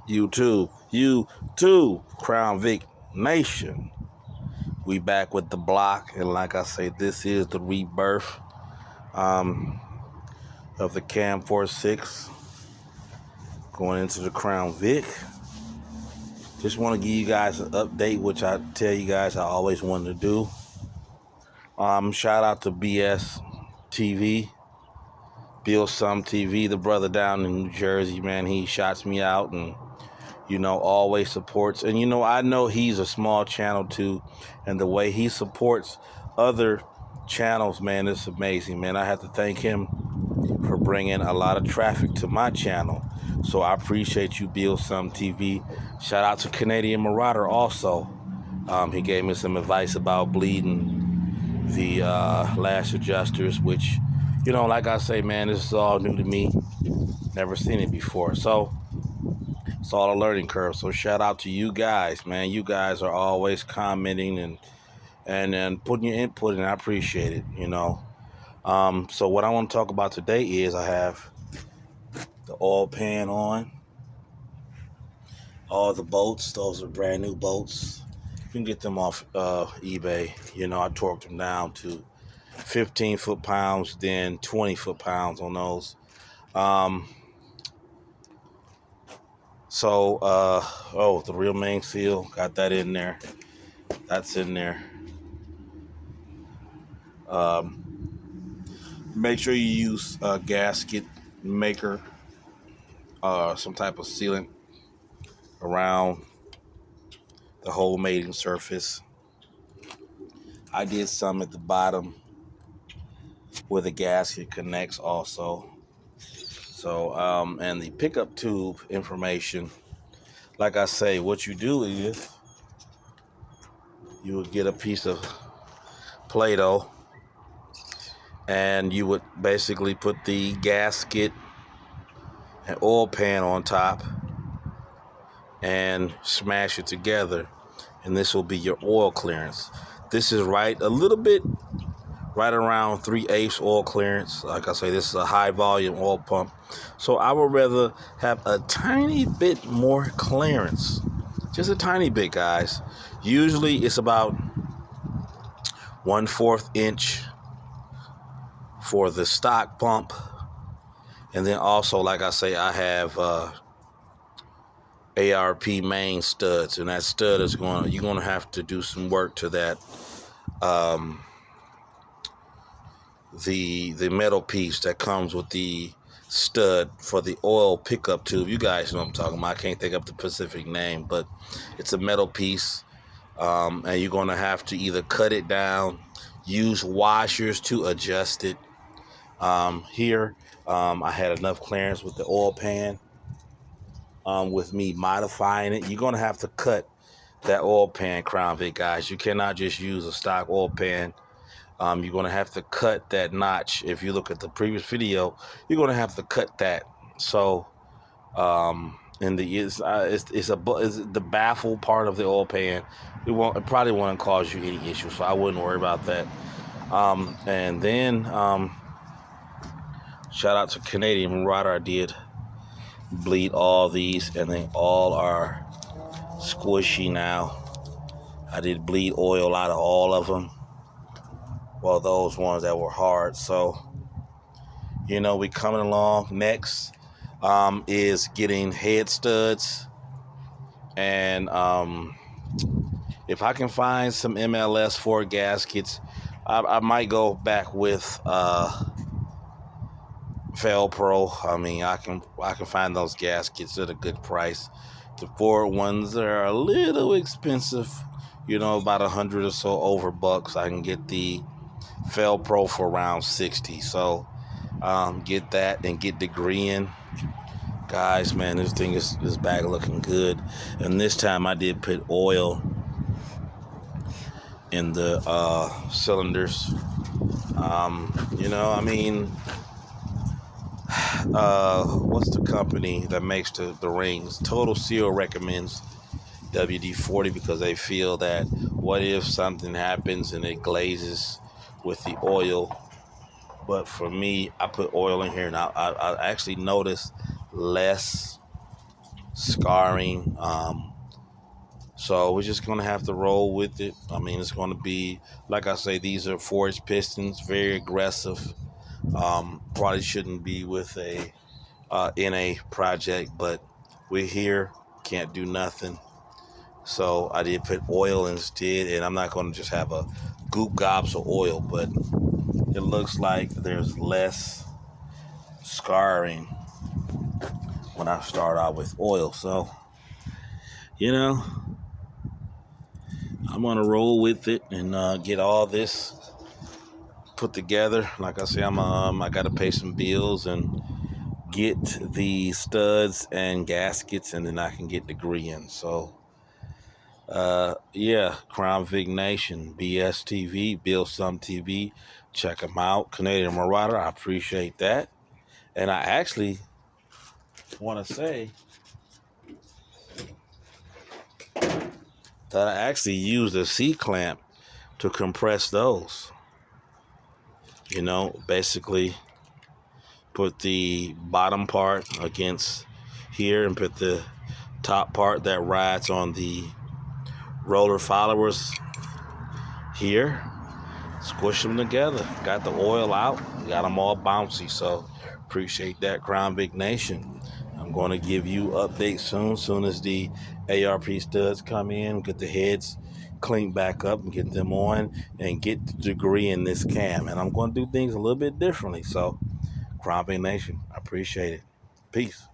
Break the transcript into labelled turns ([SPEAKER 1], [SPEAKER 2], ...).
[SPEAKER 1] you too, Crown Vic Nation. We back with the block, and like I say, this is the rebirth um, of the Cam 46 going into the Crown Vic. Just want to give you guys an update, which I tell you guys I always wanted to do. Shout out to BS TV, Bill Some TV, the brother down in New Jersey, man. He shots me out and always supports. And I know he's a small channel too, and the way he supports other channels, man, it's amazing, man. I have to thank him for bringing a lot of traffic to my channel. So I appreciate you, Bill Some TV. Shout out to Canadian Marauder also. He gave me some advice about bleeding the lash adjusters, which, like I say, man, this is all new to me. Never seen it before. So it's all a learning curve. So shout out to you guys, man. You guys are always commenting and putting your input in. I appreciate it, So what I want to talk about today is I have the oil pan on. All the boats, those are brand new boats. You can get them off eBay. I torqued them down to 15 foot-pounds, then 20 foot-pounds on those. The real main seal, got that in there. That's in there. Make sure you use a gasket maker, some type of sealant around the whole mating surface. I did some at the bottom where the gasket connects also. So, and the pickup tube information, like I say, what you do is you would get a piece of Play-Doh and you would basically put the gasket and oil pan on top and smash it together, and this will be your oil clearance. This is right around 3/8 oil clearance. Like I say, this is a high volume oil pump, so I would rather have a tiny bit more clearance, just a tiny bit, guys. Usually it's about 1/4 inch for the stock pump, and then also, like I say, I have ARP main studs, and that stud is you're gonna have to do some work to that. The metal piece that comes with the stud for the oil pickup tube. You guys know what I'm talking about. I can't think of the specific name, but it's a metal piece, and you're gonna have to either cut it down, use washers to adjust it. Here, I had enough clearance with the oil pan. With me modifying it, you're gonna have to cut that oil pan, Crown Vic, guys. You cannot just use a stock oil pan. You're gonna have to cut that notch. If you look at the previous video, you're gonna have to cut that. So, and it's the baffle part of the oil pan. It probably won't cause you any issues, so I wouldn't worry about that. And then shout out to Canadian Marauder. I did bleed all these, and they all are squishy now. I did bleed oil out of all of them. Well, those ones that were hard. So, we coming along. Next is getting head studs. And if I can find some MLS 4 gaskets, I might go back with Fel Pro. I mean, I can find those gaskets at a good price. The 4 ones are a little expensive, about 100 or so over bucks. I can get the Fel Pro for around 60. So get that and get the green. Guys, man, this thing is back looking good. And this time I did put oil in the cylinders. What's the company that makes the rings? Total Seal recommends WD-40 because they feel that what if something happens and it glazes with the oil. But for me, I put oil in here, and I actually noticed less scarring. So we're just gonna have to roll with it. I mean, it's gonna be, like I say, these are forged pistons, very aggressive. Probably shouldn't be with a NA project, but we're here, can't do nothing. So I did put oil instead, and I'm not gonna just have a goop gobs of oil, but it looks like there's less scarring when I start out with oil. So, you know, I'm gonna roll with it and get all this put together. Like I say, I gotta pay some bills and get the studs and gaskets, and then I can get the green. So, yeah, Crown Vic Nation, BSTV, Build Some TV, check them out. Canadian Marauder, I appreciate that. And I actually want to say that I actually used a C-clamp to compress those. You know, basically put the bottom part against here and put the top part that rides on the roller followers here. Squish them together. Got the oil out. Got them all bouncy. So appreciate that, Crown Vic Nation. I'm going to give you updates soon as the ARP studs come in, get the heads cleaned back up and get them on and get the degree in this cam. And I'm going to do things a little bit differently. So Crown Vic Nation, I appreciate it. Peace.